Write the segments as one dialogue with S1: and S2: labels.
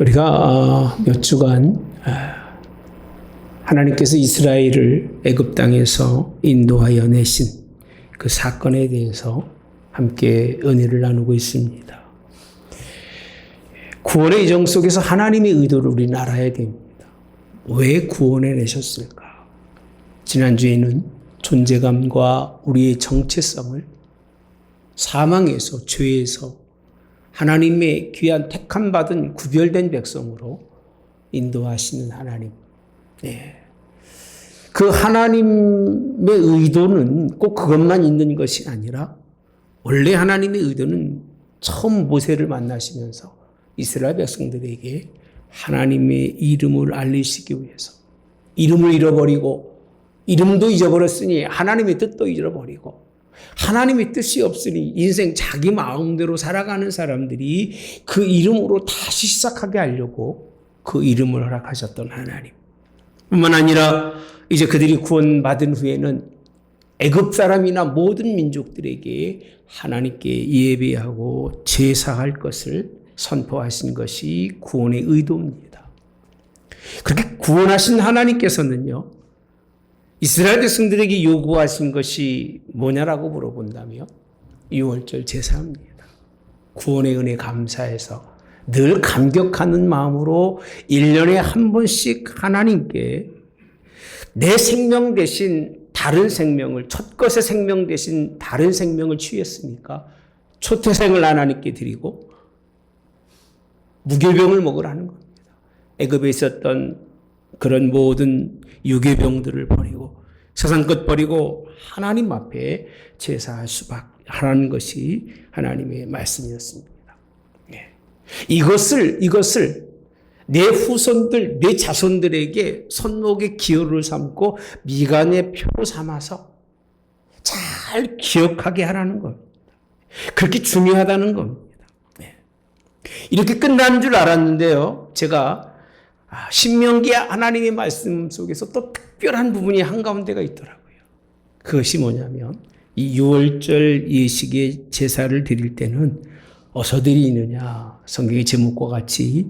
S1: 우리가 몇 주간 하나님께서 이스라엘을 애굽 땅에서 인도하여 내신 그 사건에 대해서 함께 은혜를 나누고 있습니다. 구원의 이정 속에서 하나님의 의도를 우리는 알아야 됩니다. 왜 구원해 내셨을까? 지난주에는 존재감과 우리의 정체성을 사망에서, 죄에서 하나님의 귀한 택함받은 구별된 백성으로 인도하시는 하나님. 그 하나님의 의도는 꼭 그것만 있는 것이 아니라 원래 하나님의 의도는 처음 모세를 만나시면서 이스라엘 백성들에게 하나님의 이름을 알리시기 위해서 이름을 잃어버리고 이름도 잊어버렸으니 하나님의 뜻도 잃어버리고 하나님의 뜻이 없으니 인생 자기 마음대로 살아가는 사람들이 그 이름으로 다시 시작하게 하려고 그 이름을 허락하셨던 하나님. 뿐만 아니라 이제 그들이 구원받은 후에는 애굽 사람이나 모든 민족들에게 하나님께 예배하고 제사할 것을 선포하신 것이 구원의 의도입니다. 그렇게 구원하신 하나님께서는요, 이스라엘 백성들에게 요구하신 것이 뭐냐라고 물어본다면 유월절 제사입니다. 구원의 은혜 감사해서 늘 감격하는 마음으로 1년에 한 번씩 하나님께 내 생명 대신 다른 생명을, 첫 것의 생명 대신 다른 생명을 취했으니까 초태생을 하나님께 드리고 무교병을 먹으라는 겁니다. 애굽에 있었던 그런 모든 유교병들을 버리고 세상 것 버리고 하나님 앞에 제사할 수밖에 하라는 것이 하나님의 말씀이었습니다. 이것을 내 후손들, 내 자손들에게 손목의 기호를 삼고 미간의 표로 삼아서 잘 기억하게 하라는 겁니다. 그렇게 중요하다는 겁니다. 이렇게 끝난 줄 알았는데요. 제가 신명기 하나님의 말씀 속에서 또 특별한 부분이 한가운데가 있더라고요. 그것이 뭐냐면 이 유월절 예식의 제사를 드릴 때는 어디서 드리느냐. 성경의 제목과 같이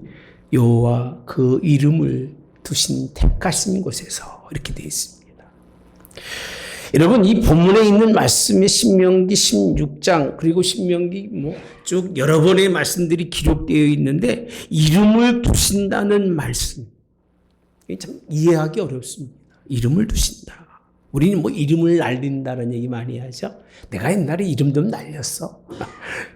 S1: 여호와 그 이름을 두신 택하신 곳에서 이렇게 되어 있습니다. 여러분, 이 본문에 있는 말씀의 신명기 16장 그리고 신명기 쭉 여러 번의 말씀들이 기록되어 있는데 이름을 두신다는 말씀, 참 이해하기 어렵습니다. 이름을 두신다. 우리는 이름을 날린다는 얘기 많이 하죠. 내가 옛날에 이름 좀 날렸어.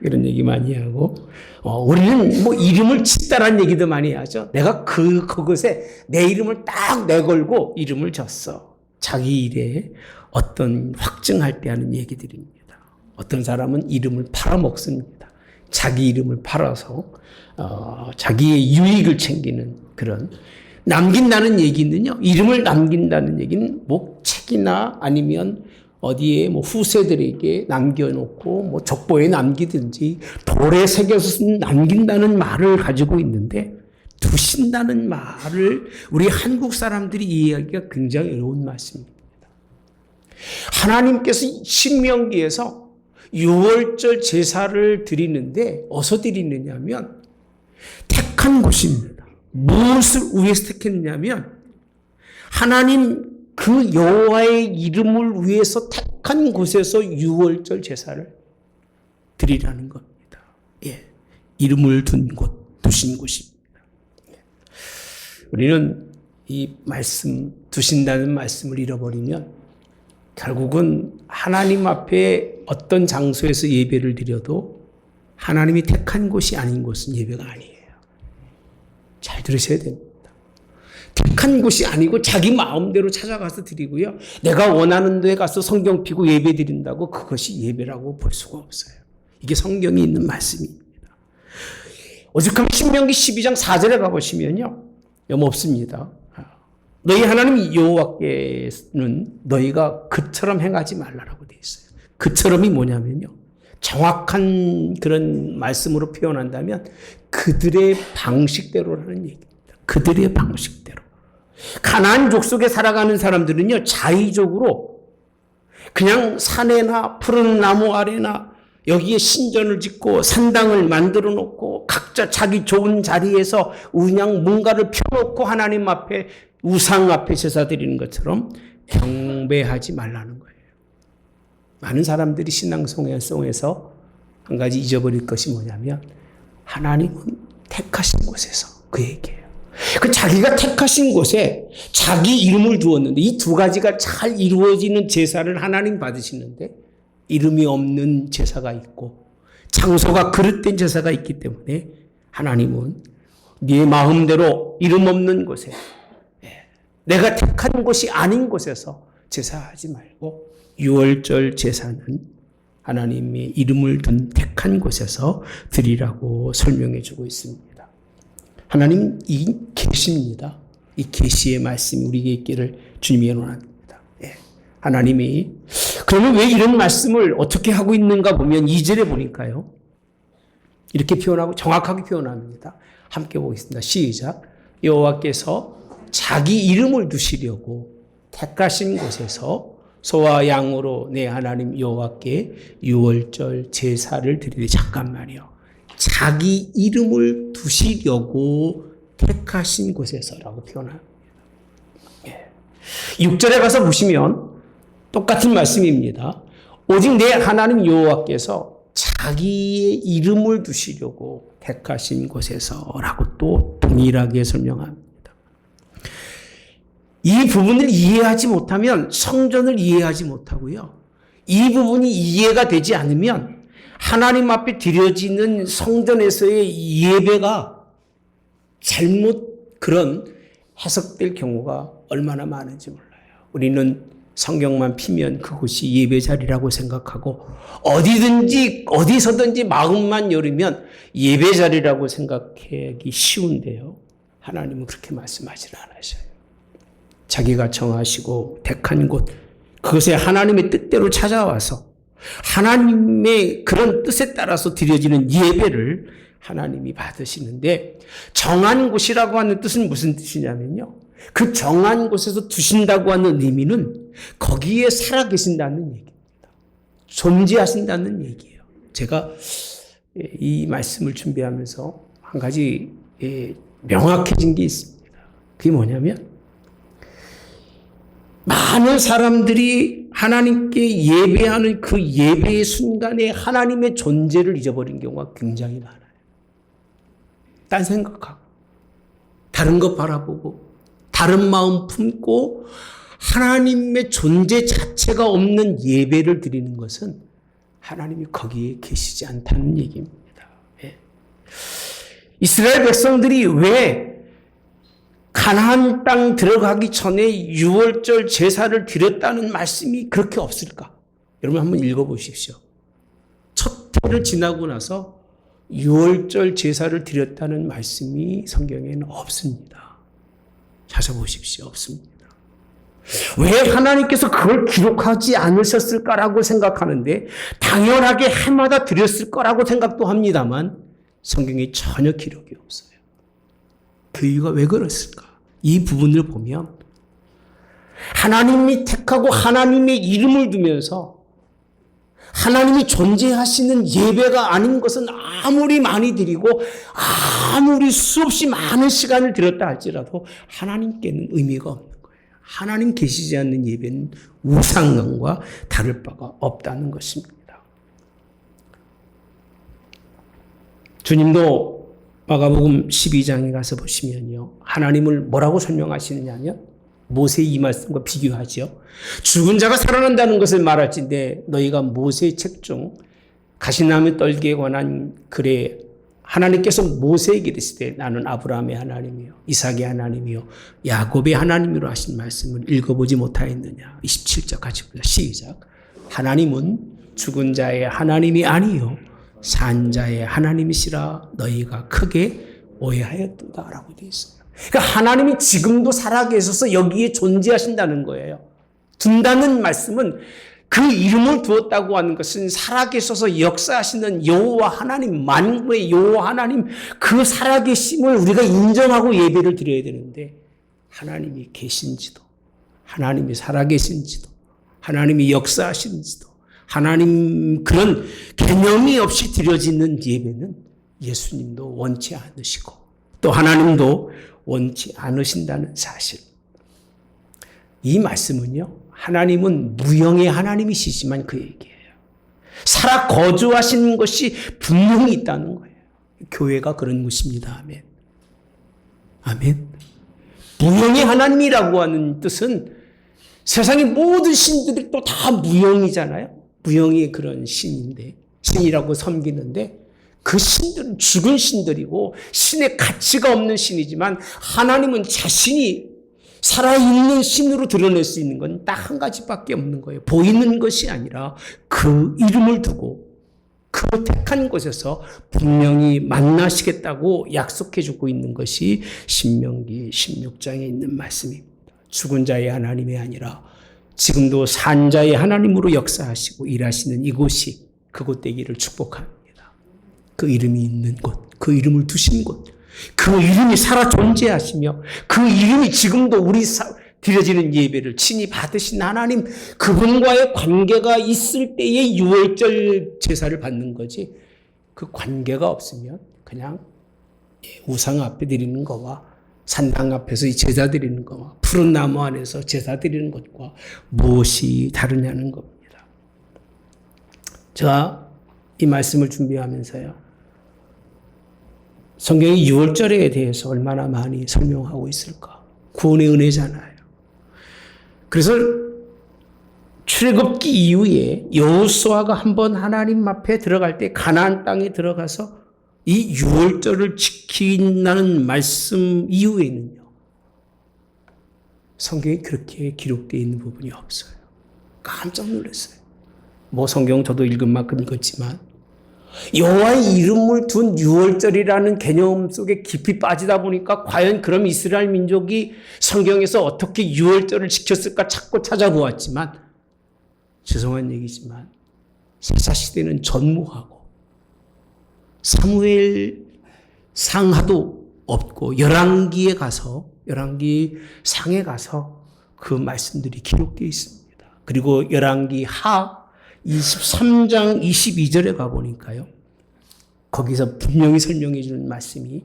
S1: 이런 얘기 많이 하고, 우리는 이름을 짓다라는 얘기도 많이 하죠. 내가 그곳에 내 이름을 딱 내걸고 이름을 졌어. 자기 일에 어떤 확증할 때 하는 얘기들입니다. 어떤 사람은 이름을 팔아먹습니다. 자기 이름을 팔아서 자기의 유익을 챙기는 그런. 남긴다는 얘기는요, 이름을 남긴다는 얘기는 책이나 아니면 어디에 후세들에게 남겨놓고 족보에 남기든지 돌에 새겨서 남긴다는 말을 가지고 있는데, 두신다는 말을 우리 한국 사람들이 이해하기가 굉장히 어려운 말씀입니다. 하나님께서 신명기에서 유월절 제사를 드리는데 어디서 드리느냐면 택한 곳입니다. 무엇을 위해서 택했냐면 하나님 그 여호와의 이름을 위해서 택한 곳에서 유월절 제사를 드리라는 겁니다. 이름을 둔 곳, 두신 곳입니다. 우리는 이 말씀, 두신다는 말씀을 잃어버리면 결국은 하나님 앞에 어떤 장소에서 예배를 드려도 하나님이 택한 곳이 아닌 곳은 예배가 아니에요. 잘 들으셔야 됩니다. 택한 곳이 아니고 자기 마음대로 찾아가서 드리고요. 내가 원하는 데 가서 성경 피고 예배 드린다고 그것이 예배라고 볼 수가 없어요. 이게 성경이 있는 말씀입니다. 오죽하면 신명기 12장 4절에 가보시면요. 없습니다. 너희 하나님 여호와께는 너희가 그처럼 행하지 말라라고 되어 있어요. 그처럼이 뭐냐면요. 정확한 그런 말씀으로 표현한다면 그들의 방식대로라는 얘기입니다. 그들의 방식대로. 가나안 족속에 살아가는 사람들은요, 자의적으로 그냥 산에나 푸른 나무 아래나 여기에 신전을 짓고 산당을 만들어 놓고 각자 자기 좋은 자리에서 그냥 뭔가를 펴놓고 하나님 앞에 우상 앞에 제사 드리는 것처럼 경배하지 말라는 거예요. 많은 사람들이 신앙송에서 한 가지 잊어버릴 것이 뭐냐면 하나님은 택하신 곳에서 그 얘기예요. 그 자기가 택하신 곳에 자기 이름을 두었는데 이 두 가지가 잘 이루어지는 제사를 하나님 받으시는데 이름이 없는 제사가 있고 장소가 그릇된 제사가 있기 때문에 하나님은 네 마음대로 이름 없는 곳에 내가 택한 곳이 아닌 곳에서 제사하지 말고 유월절 제사는 하나님의 이름을 둔 택한 곳에서 드리라고 설명해 주고 있습니다. 하나님 이 계시입니다. 이 계시의 말씀이 우리에게 있기를 주님이 원합니다. 하나님이 그러면 왜 이런 말씀을 어떻게 하고 있는가 보면 2절에 보니까요. 이렇게 표현하고 정확하게 표현합니다. 함께 보겠습니다. 시작. 여호와께서 자기 이름을 두시려고 택하신 곳에서 소와 양으로 내 하나님 여호와께 유월절 제사를 드리되 잠깐만요. 자기 이름을 두시려고 택하신 곳에서라고 표현합니다. 6절에 가서 보시면 똑같은 말씀입니다. 오직 내 하나님 여호와께서 자기의 이름을 두시려고 택하신 곳에서라고 또 동일하게 설명합니다. 이 부분을 이해하지 못하면 성전을 이해하지 못하고요. 이 부분이 이해가 되지 않으면 하나님 앞에 드려지는 성전에서의 예배가 잘못 그런 해석될 경우가 얼마나 많은지 몰라요. 우리는 성경만 피면 그곳이 예배 자리라고 생각하고 어디든지 어디서든지 마음만 열으면 예배 자리라고 생각하기 쉬운데요. 하나님은 그렇게 말씀하지 않으셔요. 자기가 정하시고 택한 곳, 그것에 하나님의 뜻대로 찾아와서 하나님의 그런 뜻에 따라서 드려지는 예배를 하나님이 받으시는데 정한 곳이라고 하는 뜻은 무슨 뜻이냐면요. 그 정한 곳에서 두신다고 하는 의미는 거기에 살아계신다는 얘기입니다. 존재하신다는 얘기예요. 제가 이 말씀을 준비하면서 한 가지 명확해진 게 있습니다. 그게 뭐냐면 많은 사람들이 하나님께 예배하는 그 예배의 순간에 하나님의 존재를 잊어버린 경우가 굉장히 많아요. 딴 생각하고 다른 것 바라보고 다른 마음 품고 하나님의 존재 자체가 없는 예배를 드리는 것은 하나님이 거기에 계시지 않다는 얘기입니다. 이스라엘 백성들이 왜 가나안 땅 들어가기 전에 유월절 제사를 드렸다는 말씀이 그렇게 없을까? 여러분 한번 읽어보십시오. 첫 해를 지나고 나서 유월절 제사를 드렸다는 말씀이 성경에는 없습니다. 찾아보십시오. 없습니다. 왜 하나님께서 그걸 기록하지 않으셨을까라고 생각하는데 당연하게 해마다 드렸을 거라고 생각도 합니다만 성경에 전혀 기록이 없어요. 그 이유가 왜 그랬을까? 이 부분을 보면 하나님이 택하고 하나님의 이름을 두면서 하나님이 존재하시는 예배가 아닌 것은 아무리 많이 드리고 아무리 수없이 많은 시간을 들였다 할지라도 하나님께는 의미가 없는 거예요. 하나님 계시지 않는 예배는 우상과 다를 바가 없다는 것입니다. 주님도 마가복음 12장에 가서 보시면요. 하나님을 뭐라고 설명하시느냐면 모세의 이 말씀과 비교하죠. 죽은 자가 살아난다는 것을 말할진대 너희가 모세의 책 중 가시나무 떨기에 관한 글에 하나님께서 모세에게 이르시되 나는 아브라함의 하나님이요 이삭의 하나님이요 야곱의 하나님이로 하신 말씀을 읽어보지 못하였느냐. 27절 같이 보자. 시작. 하나님은 죽은 자의 하나님이 아니요 산 자의 하나님이시라 너희가 크게 오해하였도다라고 되어 있어요. 그러니까 하나님이 지금도 살아계셔서 여기에 존재하신다는 거예요. 둔다는 말씀은 그 이름을 두었다고 하는 것은 살아계셔서 역사하시는 여호와 하나님, 만국의 여호와 하나님 그 살아계심을 우리가 인정하고 예배를 드려야 되는데 하나님이 계신지도 하나님이 살아계신지도 하나님이 역사하시는지도 하나님 그런 개념이 없이 드려지는 예배는 예수님도 원치 않으시고 또 하나님도 원치 않으신다는 사실. 이 말씀은요, 하나님은 무형의 하나님이시지만 그 얘기예요. 살아 거주하시는 것이 분명히 있다는 거예요. 교회가 그런 곳입니다. 아멘. 아멘. 무형의 하나님이라고 하는 뜻은 세상의 모든 신들이 또 다 무형이잖아요. 무형의 그런 신인데, 신이라고 섬기는데 그 신들은 죽은 신들이고 신의 가치가 없는 신이지만 하나님은 자신이 살아있는 신으로 드러낼 수 있는 건 딱 한 가지밖에 없는 거예요. 보이는 것이 아니라 그 이름을 두고 그 택한 곳에서 분명히 만나시겠다고 약속해주고 있는 것이 신명기 16장에 있는 말씀입니다. 죽은 자의 하나님이 아니라 지금도 산 자의 하나님으로 역사하시고 일하시는 이곳이 그곳 되기를 축복합니다. 그 이름이 있는 곳, 그 이름을 두신 곳, 그 이름이 살아 존재하시며 그 이름이 지금도 우리 드려지는 예배를 친히 받으신 하나님, 그분과의 관계가 있을 때의 유월절 제사를 받는 거지, 그 관계가 없으면 그냥 우상 앞에 드리는 거와 산당 앞에서 제사 드리는 거와 푸른 나무 안에서 제사 드리는 것과 무엇이 다르냐는 겁니다. 제가 이 말씀을 준비하면서요, 성경이 유월절에 대해서 얼마나 많이 설명하고 있을까? 구원의 은혜잖아요. 그래서 출애굽기 이후에 여호수아가 한번 하나님 앞에 들어갈 때 가나안 땅에 들어가서 이 유월절을 지킨다는 말씀 이후에는요, 성경에 그렇게 기록되어 있는 부분이 없어요. 깜짝 놀랐어요. 뭐 성경 저도 읽은 만큼 읽었지만 여호와의 이름을 둔 유월절이라는 개념 속에 깊이 빠지다 보니까 과연 그럼 이스라엘 민족이 성경에서 어떻게 유월절을 지켰을까 찾고 찾아보았지만, 죄송한 얘기지만 사사시대는 전무하고 사무엘 상하도 없고 열왕기 상에 가서 그 말씀들이 기록되어 있습니다. 그리고 열왕기 하 23장 22절에 가보니까요, 거기서 분명히 설명해 주는 말씀이,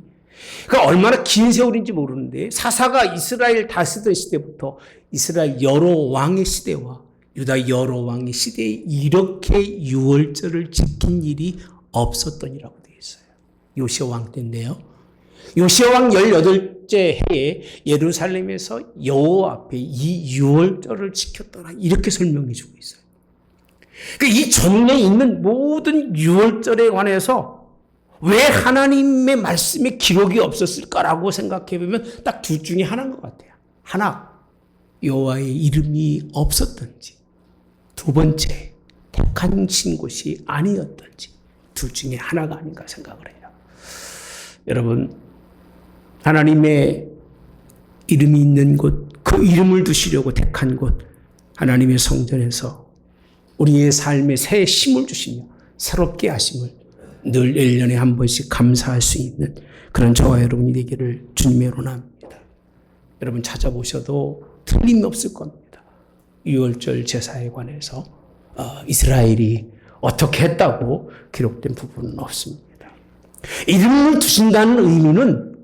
S1: 그러니까 얼마나 긴 세월인지 모르는데 사사가 이스라엘 다스던 시대부터 이스라엘 여러 왕의 시대와 유다 여러 왕의 시대에 이렇게 유월절을 지킨 일이 없었더니라고 되어 있어요. 요시야 왕 때인데요, 요시야 왕 18째 해에 예루살렘에서 여호와 앞에 이 유월절을 지켰더라, 이렇게 설명해 주고 있어요. 이 전에 있는 모든 유월절에 관해서 왜 하나님의 말씀에 기록이 없었을까라고 생각해 보면 딱 둘 중에 하나인 것 같아요. 하나, 여호와의 이름이 없었던지, 두 번째, 택하신 곳이 아니었던지, 둘 중에 하나가 아닌가 생각을 해요. 여러분, 하나님의 이름이 있는 곳, 그 이름을 두시려고 택한 곳, 하나님의 성전에서 우리의 삶에 새 힘을 주시며 새롭게 하심을 늘 1년에 한 번씩 감사할 수 있는 그런 저와 여러분이 되기를 주님의 원합니다. 여러분 찾아보셔도 틀림이 없을 겁니다. 유월절 제사에 관해서 이스라엘이 어떻게 했다고 기록된 부분은 없습니다. 이름을 두신다는 의미는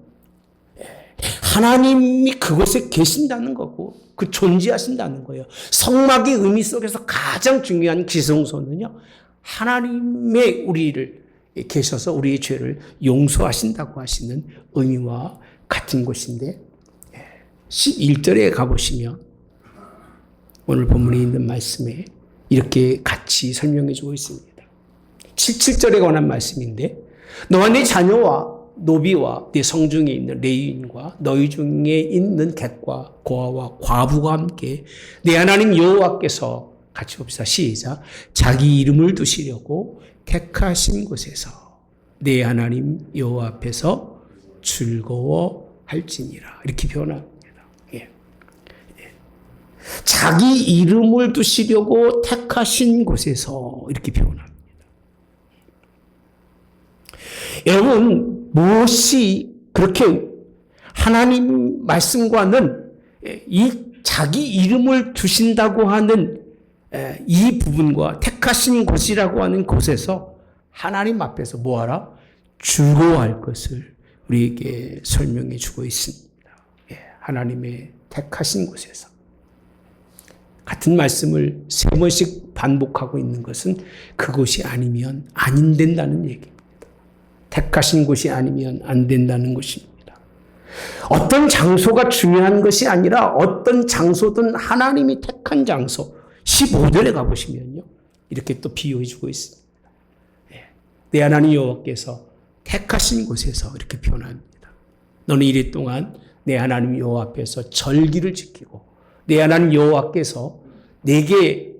S1: 하나님이 그곳에 계신다는 거고 그 존재하신다는 거예요. 성막의 의미 속에서 가장 중요한 기성소는요, 하나님의 우리를 계셔서 우리의 죄를 용서하신다고 하시는 의미와 같은 것인데, 11절에 가보시면 오늘 본문에 있는 말씀에 이렇게 같이 설명해 주고 있습니다. 7절에 관한 말씀인데, 너와 네 자녀와 노비와 네 성중에 있는 레위인과 너희 중에 있는 객과 고아와 과부가 함께 네 하나님 여호와께서, 같이 봅시다. 시작. 자기 이름을 두시려고 택하신 곳에서 네 하나님 여호와 앞에서 즐거워할지니라, 이렇게 표현합니다. 자기 이름을 두시려고 택하신 곳에서, 이렇게 표현합니다. 여러분, 무엇이 그렇게 하나님 말씀과는 이 자기 이름을 두신다고 하는 이 부분과 택하신 곳이라고 하는 곳에서 하나님 앞에서 뭐하라? 즐거워할 것을 우리에게 설명해 주고 있습니다. 하나님의 택하신 곳에서. 같은 말씀을 3번씩 반복하고 있는 것은 그곳이 아니면 안 된다는 얘기입니다. 택하신 곳이 아니면 안 된다는 것입니다. 어떤 장소가 중요한 것이 아니라 어떤 장소든 하나님이 택한 장소, 15절에 가보시면요, 이렇게 또 비유해 주고 있습니다. 내 하나님 여호와께서 택하신 곳에서 이렇게 표현합니다. 너는 이래 동안 내 하나님 여호와 앞에서 절기를 지키고 내 하나님 여호와께서 내게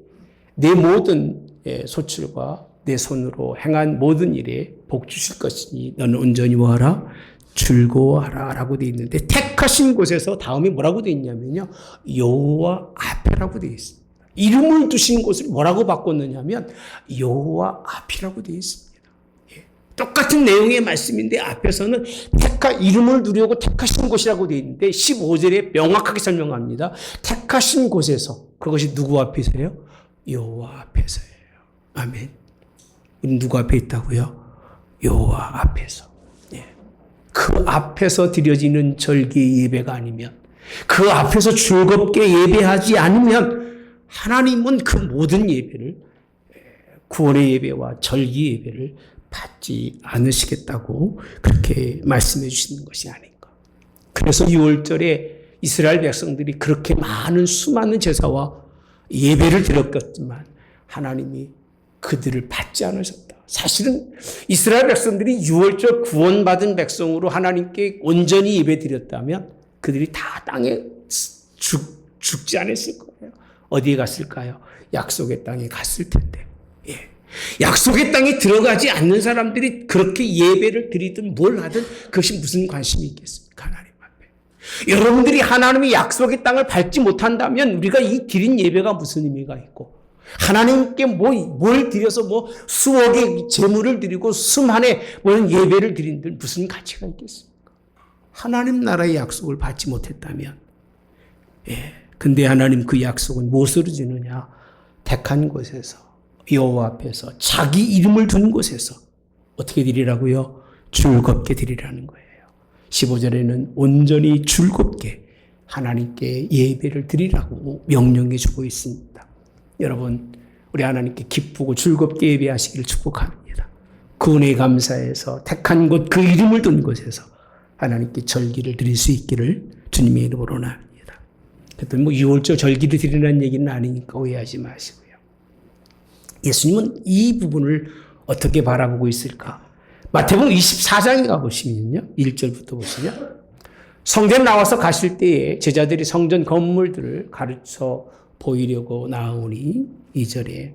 S1: 내 모든 소출과 내 손으로 행한 모든 일에 복 주실 것이니 너는 온전히 뭐하라? 즐거워하라 라고 되어 있는데, 택하신 곳에서 다음에 뭐라고 되어 있냐면요, 여호와 앞에라고 되어 있습니다. 이름을 두신 곳을 뭐라고 바꿨느냐면 여호와 앞이라고 되어 있습니다. 똑같은 내용의 말씀인데 앞에서는 이름을 두려고 택하신 곳이라고 되어 있는데 15절에 명확하게 설명합니다. 택하신 곳에서, 그것이 누구 앞에서요? 여호와 앞에서예요. 아멘. 우리 누구 앞에 있다고요? 여호와 앞에서. 그 앞에서 드려지는 절기 예배가 아니면, 그 앞에서 즐겁게 예배하지 않으면 하나님은 그 모든 예배를, 구원의 예배와 절기 예배를 받지 않으시겠다고 그렇게 말씀해 주시는 것이 아닌가. 그래서 6월절에 이스라엘 백성들이 그렇게 많은 수많은 제사와 예배를 드렸겠지만 하나님이 그들을 받지 않으셨다. 사실은 이스라엘 백성들이 6월절 구원받은 백성으로 하나님께 온전히 예배 드렸다면 그들이 다 땅에 죽지 않았을 거예요. 어디에 갔을까요? 약속의 땅에 갔을 텐데. 약속의 땅에 들어가지 않는 사람들이 그렇게 예배를 드리든 뭘 하든 그것이 무슨 관심이 있겠습니까? 하나님 앞에. 여러분들이 하나님의 약속의 땅을 밟지 못한다면 우리가 이 드린 예배가 무슨 의미가 있고, 하나님께 뭘 드려서 수억의 재물을 드리고 수만의 예배를 드린들 무슨 가치가 있겠습니까? 하나님 나라의 약속을 받지 못했다면. 근데 하나님 그 약속은 무엇으로 주느냐? 택한 곳에서, 여호와 앞에서, 자기 이름을 둔 곳에서 어떻게 드리라고요? 즐겁게 드리라는 거예요. 15절에는 온전히 즐겁게 하나님께 예배를 드리라고 명령해 주고 있습니다. 여러분, 우리 하나님께 기쁘고 즐겁게 예배하시기를 축복합니다. 그 은혜에 감사해서 택한 곳, 그 이름을 둔 곳에서 하나님께 절기를 드릴 수 있기를 주님의 이름으로 원합니다. 그랬더니 6월절 절기를 드리라는 얘기는 아니니까 오해하지 마시고요. 예수님은 이 부분을 어떻게 바라보고 있을까? 마태복음 24장에 가보시면요, 1절부터 보시면, 성전 나와서 가실 때에 제자들이 성전 건물들을 가르쳐 보이려고 나오니 2절에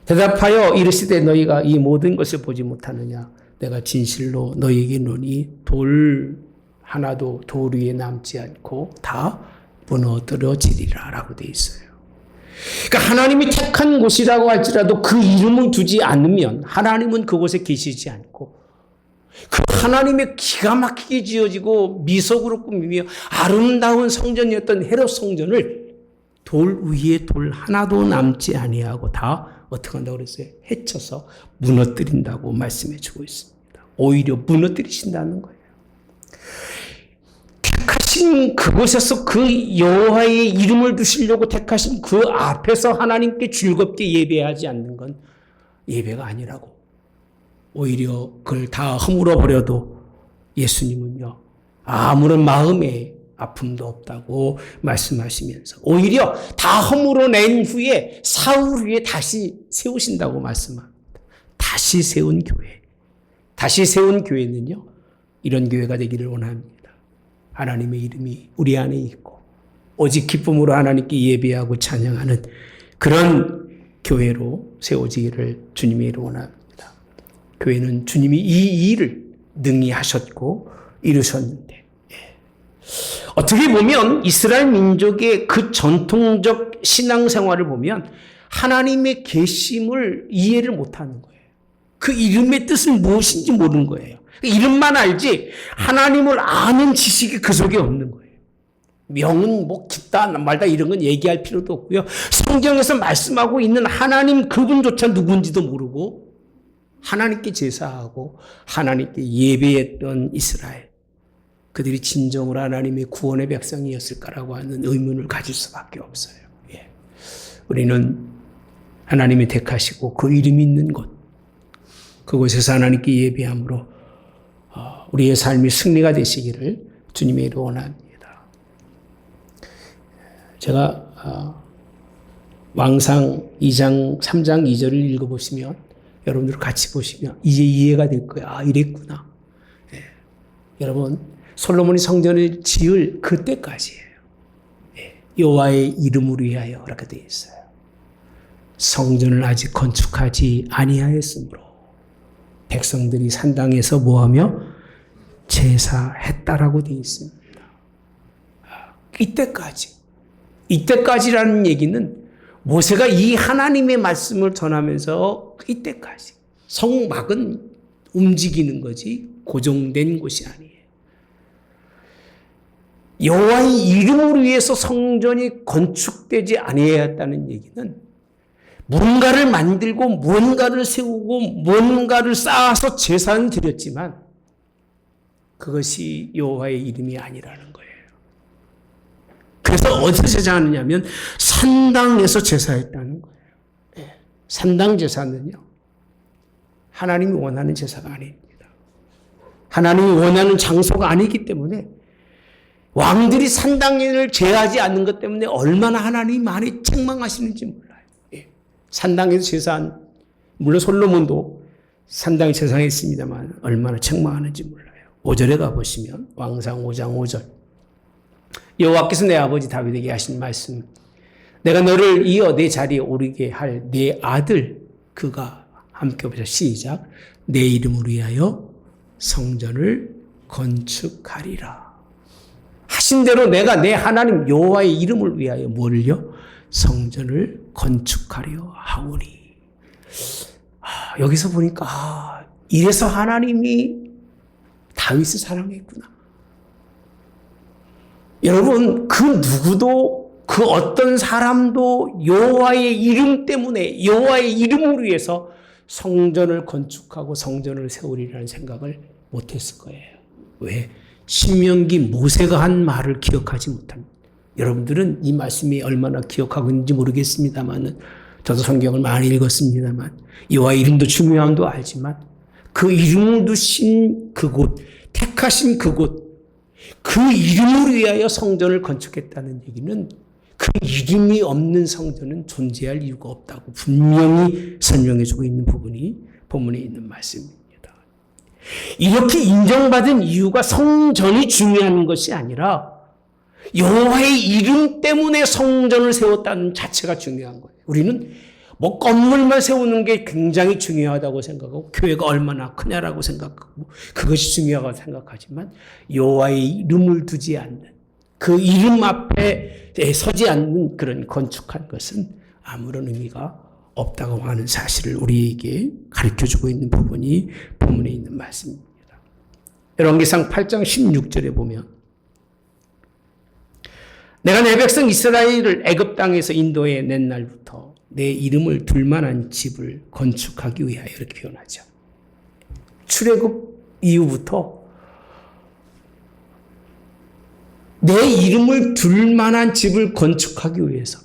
S1: 대답하여 이르시되 너희가 이 모든 것을 보지 못하느냐? 내가 진실로 너희에게 이르노니 돌 하나도 돌 위에 남지 않고 다 무너뜨려지리라 라고 되어 있어요. 그러니까 하나님이 택한 곳이라고 할지라도 그 이름을 두지 않으면 하나님은 그곳에 계시지 않고, 그 하나님의 기가 막히게 지어지고 미석으로 꾸미며 아름다운 성전이었던 헤롯 성전을 돌 위에 돌 하나도 남지 아니하고 다 어떻게 한다고 그랬어요? 해쳐서 무너뜨린다고 말씀해 주고 있습니다. 오히려 무너뜨리신다는 거예요. 택하신 그곳에서 그 여호와의 이름을 두시려고 택하신 그 앞에서 하나님께 즐겁게 예배하지 않는 건 예배가 아니라고. 오히려 그걸 다 허물어 버려도 예수님은요, 아무런 마음에 아픔도 없다고 말씀하시면서 오히려 다 허물어낸 후에 사흘 후에 다시 세우신다고 말씀합니다. 다시 세운 교회. 다시 세운 교회는요, 이런 교회가 되기를 원합니다. 하나님의 이름이 우리 안에 있고 오직 기쁨으로 하나님께 예배하고 찬양하는 그런 교회로 세워지기를 주님의 이름으로 원합니다. 교회는 주님이 이 일을 능히 하셨고 이루셨는데, 어떻게 보면 이스라엘 민족의 그 전통적 신앙생활을 보면 하나님의 계심을 이해를 못하는 거예요. 그 이름의 뜻은 무엇인지 모르는 거예요. 이름만 알지 하나님을 아는 지식이 그 속에 없는 거예요. 명은 뭐 깊다 말다 이런 건 얘기할 필요도 없고요. 성경에서 말씀하고 있는 하나님 그분조차 누군지도 모르고 하나님께 제사하고 하나님께 예배했던 이스라엘. 그들이 진정으로 하나님의 구원의 백성이었을까라고 하는 의문을 가질 수밖에 없어요. 예. 우리는 하나님이 택하시고 그 이름이 있는 곳, 그곳에서 하나님께 예배함으로 우리의 삶이 승리가 되시기를 주님의 이름으로 원합니다. 제가 왕상 2장 3장 2절을 읽어보시면 여러분들 같이 보시면 이제 이해가 될 거야. 아, 이랬구나. 예. 여러분 솔로몬이 성전을 지을 그때까지예요. 예. 여호와의 이름을 위하여 이렇게 되어 있어요. 성전을 아직 건축하지 아니하였으므로 백성들이 산당에서 뭐하며 제사했다라고 되어 있습니다. 이때까지라는 얘기는 모세가 이 하나님의 말씀을 전하면서 이때까지 성막은 움직이는 거지 고정된 곳이 아니에요. 여호와의 이름을 위해서 성전이 건축되지 아니하였다는 얘기는 뭔가를 만들고 뭔가를 세우고 뭔가를 쌓아서 제사는 드렸지만 그것이 여호와의 이름이 아니라는 거예요. 그래서 어디서 제사하느냐면 산당에서 제사했다는 거예요. 네. 산당 제사는요, 하나님이 원하는 제사가 아닙니다. 하나님이 원하는 장소가 아니기 때문에 왕들이 산당을 제하지 않는 것 때문에 얼마나 하나님이 많이 책망하시는지 몰라요. 예. 산당에서 제사한, 물론 솔로몬도 산당에 제사했습니다만 얼마나 책망하는지 몰라요. 5절에 가보시면 왕상 5장 5절 여호와께서 내 아버지 다윗에게 하신 말씀, 내가 너를 이어 내 자리에 오르게 할 내 아들 그가, 함께 보자 시작, 내 이름을 위하여 성전을 건축하리라. 하신 대로 내가 내 하나님 여호와의 이름을 위하여 뭘요? 성전을 건축하려 하오니. 여기서 보니까 이래서 하나님이 다윗을 사랑했구나. 여러분, 그 누구도 그 어떤 사람도 여호와의 이름 때문에 여호와의 이름을 위해서 성전을 건축하고 성전을 세우리라는 생각을 못했을 거예요. 왜? 신명기 모세가 한 말을 기억하지 못합니다. 여러분들은 이 말씀이 얼마나 기억하고 있는지 모르겠습니다만, 저도 성경을 많이 읽었습니다만 여호와의 이름도 중요함도 알지만 그 이름을 두신 그곳, 택하신 그곳, 그 이름을 위하여 성전을 건축했다는 얘기는 그 이름이 없는 성전은 존재할 이유가 없다고 분명히 설명해주고 있는 부분이 본문에 있는 말씀입니다. 이렇게 인정받은 이유가 성전이 중요한 것이 아니라 여호와의 이름 때문에 성전을 세웠다는 자체가 중요한 거예요. 우리는 뭐 건물만 세우는 게 굉장히 중요하다고 생각하고 교회가 얼마나 크냐라고 생각하고 그것이 중요하다고 생각하지만 여호와의 이름을 두지 않는, 그 이름 앞에 서지 않는 그런 건축한 것은 아무런 의미가 없다고 하는 사실을 우리에게 가르쳐주고 있는 부분이 본문에 있는 말씀입니다. 열왕기상 8장 16절에 보면 내가 내 백성 이스라엘을 애굽 땅에서 인도해 낸 날부터 내 이름을 둘 만한 집을 건축하기 위하여 이렇게 표현하죠. 출애굽 이후부터 내 이름을 둘 만한 집을 건축하기 위해서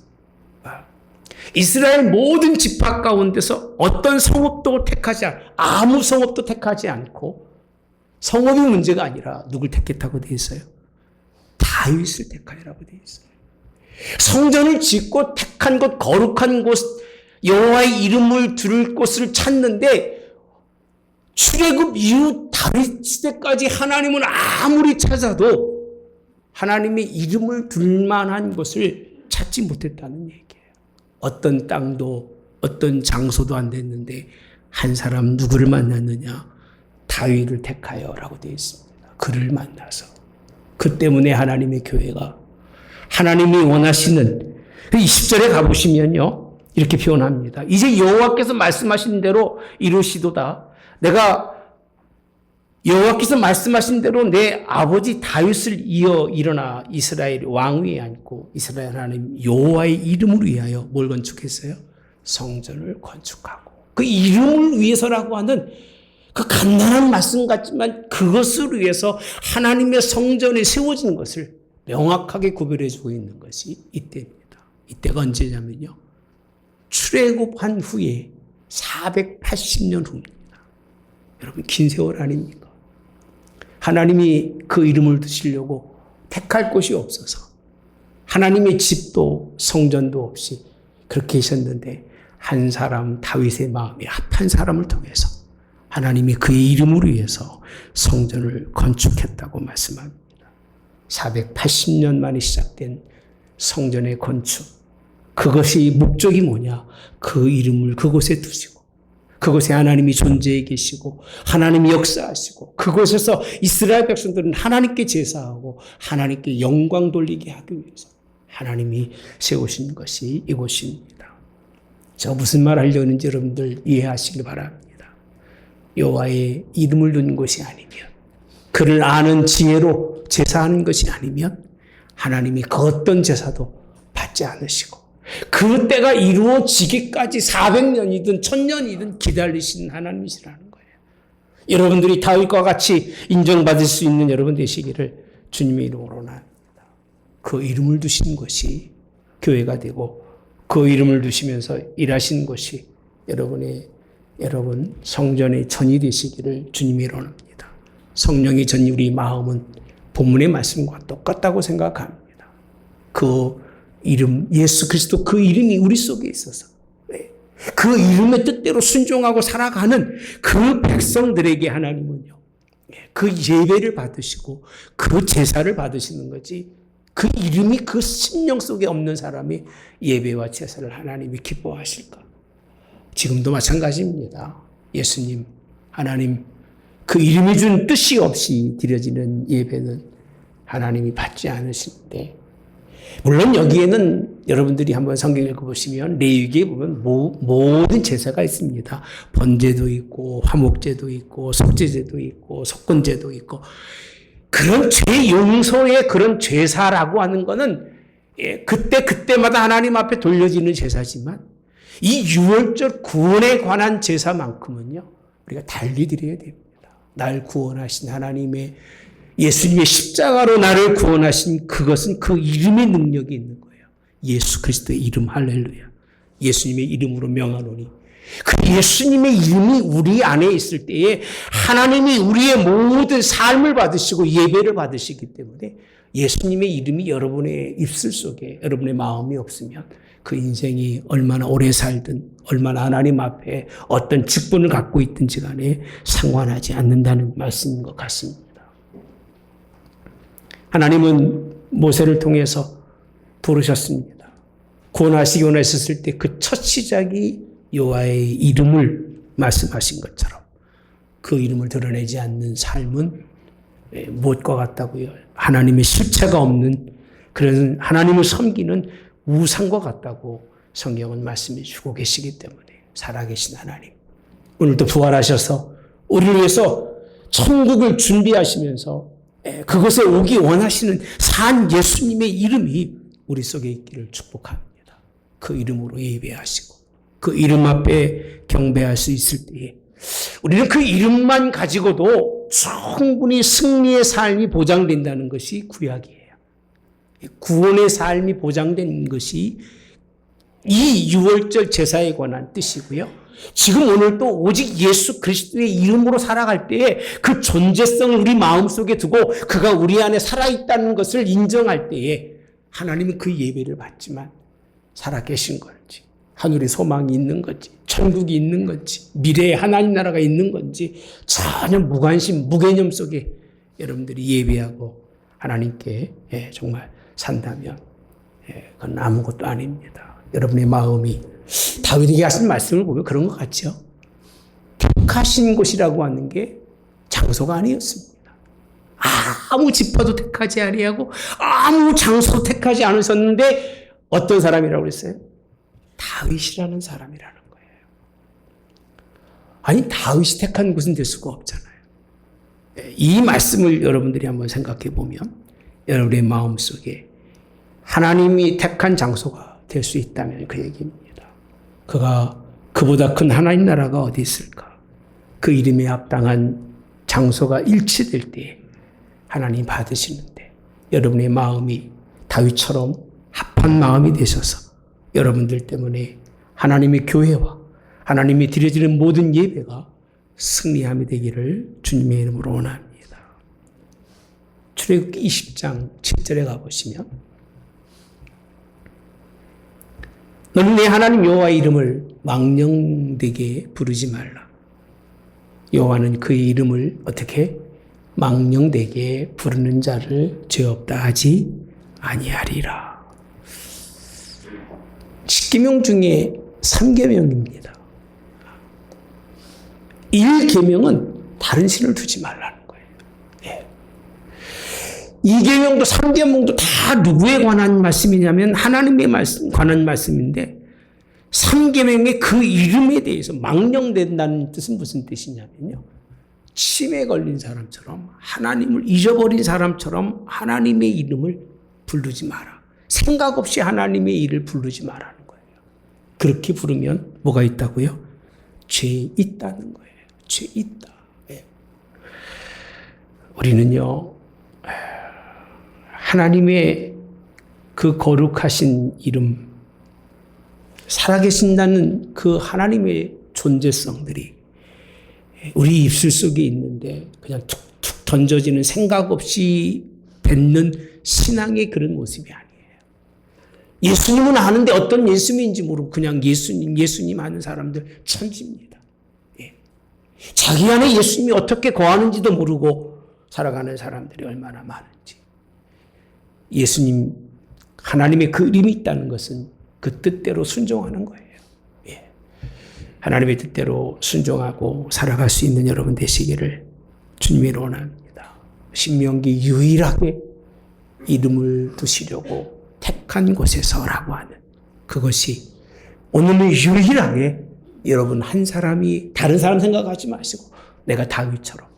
S1: 이스라엘 모든 지파 가운데서 어떤 성읍도 택하지 않고, 아무 성읍도 택하지 않고, 성읍이 문제가 아니라 누굴 택했다고 되어 있어요? 다윗을 택하라고 되어 있어요. 성전을 짓고 택한 곳, 거룩한 곳, 여호와의 이름을 둘 곳을 찾는데 출애굽 이후 다윗 시대까지 하나님은 아무리 찾아도 하나님의 이름을 둘 만한 곳을 찾지 못했다는 얘기예요. 어떤 땅도 어떤 장소도 안 됐는데 한 사람 누구를 만났느냐? 다윗을 택하여라고 되어 있습니다. 그를 만나서. 그 때문에 하나님의 교회가 하나님이 원하시는 20절에 가보시면요, 이렇게 표현합니다. 이제 여호와께서 말씀하신 대로 이루시도다. 내가 여호와께서 말씀하신 대로 내 아버지 다윗을 이어 일어나 이스라엘 왕 위에 앉고 이스라엘 하나님 여호와의 이름을 위하여 뭘 건축했어요? 성전을 건축하고 그 이름을 위해서라고 하는 그 간단한 말씀 같지만 그것을 위해서 하나님의 성전이 세워진 것을 명확하게 구별해주고 있는 것이 이때입니다. 이때가 언제냐면요. 출애굽한 후에 480년 후입니다. 여러분 긴 세월 아닙니까? 하나님이 그 이름을 두시려고 택할 곳이 없어서 하나님의 집도 성전도 없이 그렇게 하셨는데 한 사람 다윗의 마음이 합한 사람을 통해서 하나님이 그의 이름을 위해서 성전을 건축했다고 말씀합니다. 480년 만에 시작된 성전의 건축. 그것이 목적이 뭐냐? 그 이름을 그곳에 두시고 그곳에 하나님이 존재해 계시고 하나님이 역사하시고 그곳에서 이스라엘 백성들은 하나님께 제사하고 하나님께 영광 돌리게 하기 위해서 하나님이 세우신 것이 이곳입니다. 제가 무슨 말 하려는지 여러분들 이해하시기 바랍니다. 여호와의 이름을 둔 것이 아니면 그를 아는 지혜로 제사하는 것이 아니면 하나님이 그 어떤 제사도 받지 않으시고 그 때가 이루어지기까지 400년이든 1000년이든 기다리신 하나님이시라는 거예요. 여러분들이 다윗과 같이 인정받을 수 있는 여러분 되시기를 주님의 이름으로 원합니다. 그 이름을 두신 것이 교회가 되고 그 이름을 두시면서 일하신 것이 여러분 성전의 전이 되시기를 주님이 원합니다. 성령의 전이 우리 마음은 본문의 말씀과 똑같다고 생각합니다. 그 이름 예수 그리스도 그 이름이 우리 속에 있어서 그 이름의 뜻대로 순종하고 살아가는 그 백성들에게 하나님은요 그 예배를 받으시고 그 제사를 받으시는 거지 그 이름이 그 심령 속에 없는 사람이 예배와 제사를 하나님이 기뻐하실까? 지금도 마찬가지입니다. 예수님 하나님 그 이름이 준 뜻이 없이 드려지는 예배는 하나님이 받지 않으시는데 물론 여기에는 여러분들이 한번 성경 읽어보시면 레위기에 보면 모든 제사가 있습니다. 번제도 있고 화목제도 있고 속죄제도 있고 속건제도 있고 그런 죄 용서의 그런 제사라고 하는 거는 그때마다 하나님 앞에 돌려지는 제사지만 이 유월절 구원에 관한 제사만큼은요 우리가 달리 드려야 됩니다. 날 구원하신 하나님의 예수님의 십자가로 나를 구원하신 그것은 그 이름의 능력이 있는 거예요. 예수 그리스도의 이름 할렐루야. 예수님의 이름으로 명하노니 그 예수님의 이름이 우리 안에 있을 때에 하나님이 우리의 모든 삶을 받으시고 예배를 받으시기 때문에 예수님의 이름이 여러분의 입술 속에 여러분의 마음이 없으면 그 인생이 얼마나 오래 살든 얼마나 하나님 앞에 어떤 직분을 갖고 있든지 간에 상관하지 않는다는 말씀인 것 같습니다. 하나님은 모세를 통해서 부르셨습니다. 구원하시기 원하셨을 때 그 첫 시작이 여호와의 이름을 말씀하신 것처럼 그 이름을 드러내지 않는 삶은 무엇과 같다고요? 하나님의 실체가 없는 그런 하나님을 섬기는 우상과 같다고 성경은 말씀해 주고 계시기 때문에 살아계신 하나님 오늘도 부활하셔서 우리를 위해서 천국을 준비하시면서 그것에 오기 원하시는 산 예수님의 이름이 우리 속에 있기를 축복합니다. 그 이름으로 예배하시고 그 이름 앞에 경배할 수 있을 때에 우리는 그 이름만 가지고도 충분히 승리의 삶이 보장된다는 것이 구약이에요. 구원의 삶이 보장된 것이 이 유월절 제사에 관한 뜻이고요. 지금 오늘 또 오직 예수 그리스도의 이름으로 살아갈 때에 그 존재성을 우리 마음속에 두고 그가 우리 안에 살아있다는 것을 인정할 때에 하나님은 그 예배를 받지만 살아계신 건지 하늘에 소망이 있는 건지 천국이 있는 건지 미래에 하나님 나라가 있는 건지 전혀 무관심 무개념 속에 여러분들이 예배하고 하나님께 정말 산다면 그건 아무것도 아닙니다. 여러분의 마음이 다윗에게 하신 말씀을 보면 그런 것 같죠. 택하신 곳이라고 하는 게 장소가 아니었습니다. 아무 지파도 택하지 아니하고 아무 장소도 택하지 않으셨는데 어떤 사람이라고 그랬어요? 다윗이라는 사람이라는 거예요. 아니 다윗이 택한 곳은 될 수가 없잖아요. 이 말씀을 여러분들이 한번 생각해 보면 여러분의 마음속에 하나님이 택한 장소가 될 수 있다면 그 얘기입니다. 그보다 큰 하나님 나라가 어디 있을까? 그 이름에 합당한 장소가 일치될 때 하나님 받으시는데 여러분의 마음이 다윗처럼 합한 마음이 되셔서 여러분들 때문에 하나님의 교회와 하나님이 드려지는 모든 예배가 승리함이 되기를 주님의 이름으로 원합니다. 출애굽기 20장 7절에 가보시면 너는 내 하나님 여호와의 이름을 망령되게 부르지 말라. 여호와는 그의 이름을 어떻게 망령되게 부르는 자를 죄 없다 하지 아니하리라. 10계명 중에 3계명입니다. 1계명은 다른 신을 두지 말라는 거예요. 예. 2계명도 3계명도 다 누구에 관한 말씀이냐면 하나님에 관한 말씀인데 3계명의 그 이름에 대해서 망령된다는 뜻은 무슨 뜻이냐면요. 치매 걸린 사람처럼 하나님을 잊어버린 사람처럼 하나님의 이름을 부르지 마라. 생각 없이 하나님의 이름을 부르지 마라는 거예요. 그렇게 부르면 뭐가 있다고요? 죄 있다는 거예요. 죄 있다. 예. 우리는요, 하나님의 그 거룩하신 이름, 살아계신다는 그 하나님의 존재성들이 우리 입술 속에 있는데 그냥 툭툭 던져지는 생각 없이 뱉는 신앙의 그런 모습이 아니에요. 예수님은 아는데 어떤 예수님인지 모르고 그냥 예수님 하는 사람들 천지입니다. 예. 자기 안에 예수님이 어떻게 거하는지도 모르고 살아가는 사람들이 얼마나 많은지. 예수님, 하나님의 그 이름이 있다는 것은 그 뜻대로 순종하는 거예요. 예. 하나님의 뜻대로 순종하고 살아갈 수 있는 여러분 되시기를 주님이 원합니다. 신명기 유일하게 이름을 두시려고 택한 곳에서라고 하는 그것이 오늘은 유일하게 여러분 한 사람이 다른 사람 생각하지 마시고 내가 다윗처럼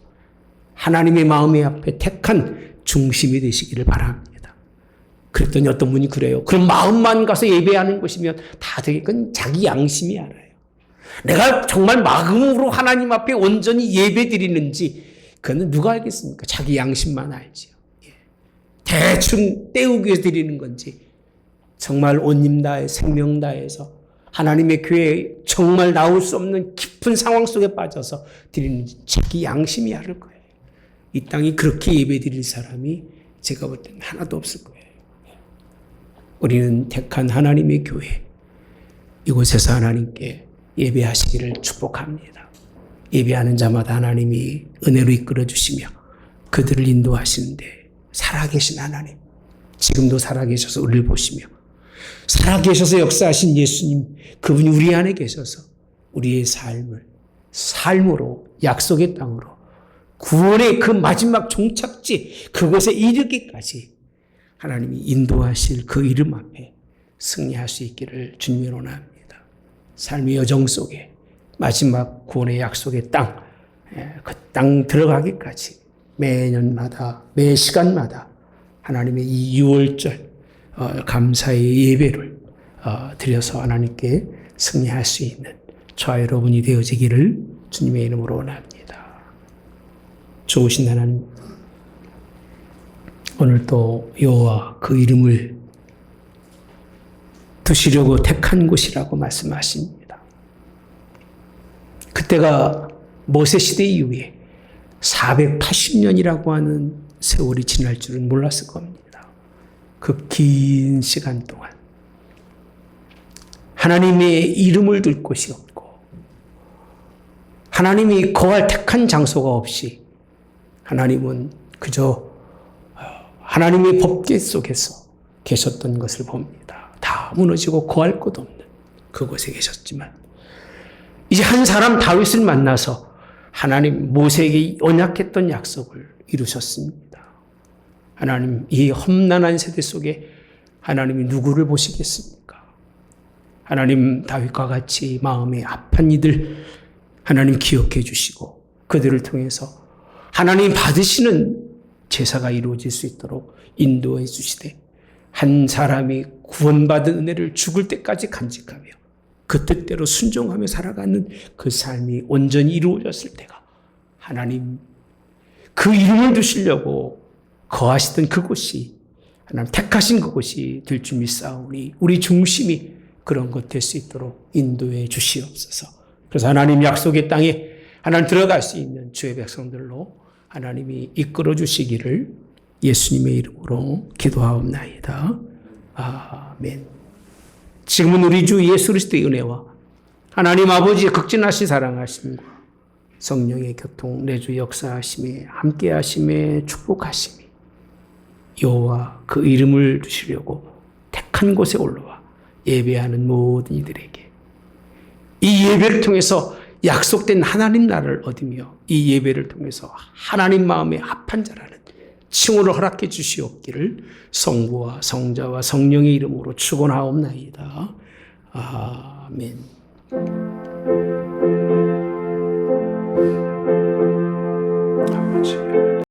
S1: 하나님의 마음의 앞에 택한 중심이 되시기를 바랍니다. 그랬더니 어떤 분이 그래요. 그럼 마음만 가서 예배하는 것이면 다 되게 그건 자기 양심이 알아요. 내가 정말 마음으로 하나님 앞에 온전히 예배 드리는지 그거는 누가 알겠습니까? 자기 양심만 알지요. 예. 대충 때우기 위해서 드리는 건지 정말 온 힘 다해 생명 다해서 하나님의 교회에 정말 나올 수 없는 깊은 상황 속에 빠져서 드리는지 자기 양심이 알을 거예요. 이 땅이 그렇게 예배 드릴 사람이 제가 볼 때는 하나도 없을 거예요. 우리는 택한 하나님의 교회, 이곳에서 하나님께 예배하시기를 축복합니다. 예배하는 자마다 하나님이 은혜로 이끌어 주시며 그들을 인도하시는데 살아계신 하나님, 지금도 살아계셔서 우리를 보시며 살아계셔서 역사하신 예수님, 그분이 우리 안에 계셔서 우리의 삶으로 약속의 땅으로 구원의 그 마지막 종착지 그곳에 이르기까지 하나님이 인도하실 그 이름 앞에 승리할 수 있기를 주님이 원합니다. 삶의 여정 속에 마지막 구원의 약속의 땅, 그 땅 들어가기까지 매년마다 매 시간마다 하나님의 이 6월절 감사의 예배를 드려서 하나님께 승리할 수 있는 저와 여러분이 되어지기를 주님의 이름으로 원합니다. 좋으신 하나님, 오늘도 여호와 그 이름을 두시려고 택한 곳이라고 말씀하십니다. 그때가 모세시대 이후에 480년이라고 하는 세월이 지날 줄은 몰랐을 겁니다. 그 긴 시간 동안 하나님의 이름을 둘 곳이 없고 하나님이 거할 택한 장소가 없이 하나님은 그저 하나님의 법궤 속에서 계셨던 것을 봅니다. 다 무너지고 거할 곳 없는 그곳에 계셨지만 이제 한 사람 다윗을 만나서 하나님 모세에게 언약했던 약속을 이루셨습니다. 하나님 이 험난한 세대 속에 하나님이 누구를 보시겠습니까? 하나님 다윗과 같이 마음에 아픈 이들 하나님 기억해 주시고 그들을 통해서 하나님 받으시는 제사가 이루어질 수 있도록 인도해 주시되 한 사람이 구원받은 은혜를 죽을 때까지 간직하며 그 뜻대로 순종하며 살아가는 그 삶이 온전히 이루어졌을 때가 하나님 그 이름을 두시려고 거하시던 그곳이 하나님 택하신 그곳이 될 줄 믿사오니 우리 중심이 그런 것 될 수 있도록 인도해 주시옵소서. 그래서 하나님 약속의 땅에 하나님 들어갈 수 있는 주의 백성들로 하나님이 이끌어 주시기를 예수님의 이름으로 기도하옵나이다. 아멘. 지금은 우리 주 예수 그리스도의 은혜와 하나님 아버지의 극진하신 사랑하심과 성령의 교통 내주 역사하심에 함께하심에 축복하심이 여호와 그 이름을 두시려고 택한 곳에 올라와 예배하는 모든 이들에게 이 예배를 통해서 약속된 하나님 나라를 얻으며 이 예배를 통해서 하나님 마음에 합한 자라는 칭호를 허락해 주시옵기를 성부와 성자와 성령의 이름으로 축원하옵나이다. 아멘. 아버지.